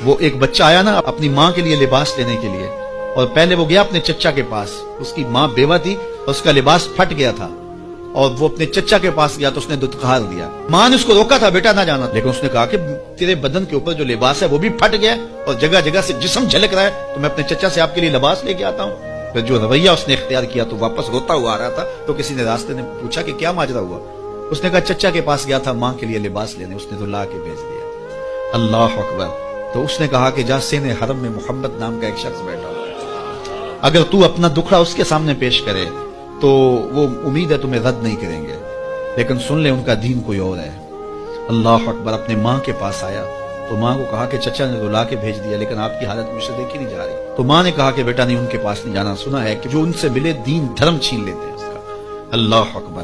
وہ ایک بچہ آیا نا اپنی ماں کے لیے لباس لینے کے لیے، اور پہلے وہ گیا اپنے چچا کے پاس، اس کی ماں بیوہ تھی اور اس کا لباس پھٹ گیا تھا، اور وہ اپنے چچا کے پاس گیا تو اس نے دتکار دیا۔ ماں نے اس کو روکا تھا بیٹا نہ جانا، لیکن اس نے کہا کہ تیرے بدن کے اوپر جو لباس ہے وہ بھی پھٹ گیا اور جگہ جگہ سے جسم جھلک رہا ہے، تو میں اپنے چچا سے آپ کے لیے لباس لے کے آتا ہوں۔ پھر جو رویہ اس نے اختیار کیا تو واپس روتا ہوا آ رہا تھا، تو کسی نے راستے نے پوچھا کہ کیا ماجرا ہوا؟ اس نے کہا چچا کے پاس گیا تھا ماں کے لیے لباس لینے، اس نے تو لا کے بھیج دیا۔ اللہ اکبر۔ تو اس نے کہا کہ جا سین حرم میں محمد نام کا ایک شخص بیٹھا ہوا ہے، اگر تو اپنا دکھڑا اس کے سامنے پیش کرے تو وہ امید ہے تمہیں رد نہیں کریں گے، لیکن سن لے ان کا دین کوئی اور ہے۔ اللہ اکبر۔ اپنے ماں کے پاس آیا تو ماں کو کہا کہ چچا نے رلا کے بھیج دیا، لیکن آپ کی حالت مجھ سے دیکھی نہیں جا رہی۔ تو ماں نے کہا کہ بیٹا نہیں، ان کے پاس نہیں جانا، سنا ہے کہ جو ان سے ملے دین دھرم چھین لیتے ہیں اس کا۔ اللہ اکبر۔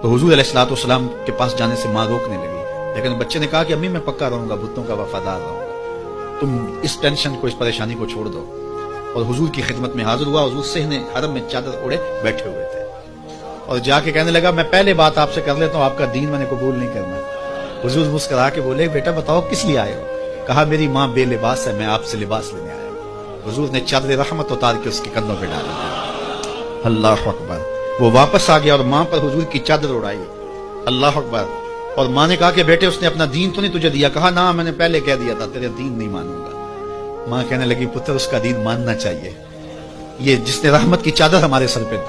تو حضور علیہ الصلوۃ والسلام کے پاس جانے سے ماں روکنے لگی، لیکن بچے نے کہا کہ امی میں پکا رہوں گا، بتوں کا وفادار رہوں گا، تم اس ٹینشن کو، اس پریشانی کو چھوڑ دو۔ اور حضور کی خدمت میں حاضر ہوا۔ حضور صحن حرم میں چادر اوڑے بیٹھے ہوئے تھے، اور جا کے کہنے لگا میں پہلے بات آپ سے کر لیتا ہوں، آپ کا دین میں نے قبول نہیں کرنا۔ حضور مسکرا کے بولے بیٹا بتاؤ کس لیے آئے ہو؟ کہا میری ماں بے لباس ہے، میں آپ سے لباس لینے آیا ہوں۔ حضور نے چادر رحمت اتار کے اس کے کندھوں پہ ڈال دیا۔ اللہ اکبر۔ وہ واپس آ گیا اور ماں پر حضور کی چادر اڑائی۔ اللہ اکبر۔ اور ماں نے کہا کہ بیٹے اس نے اپنا دین تو نہیں تجھے دیا؟ کہا نہ، میں نے پہلے کہہ دیا تھا تیرے دین نہیں مانوں گا۔ ماں کہنے لگی پتر اس کا دین ماننا چاہیے، یہ جس نے رحمت کی چادر ہمارے سر پہ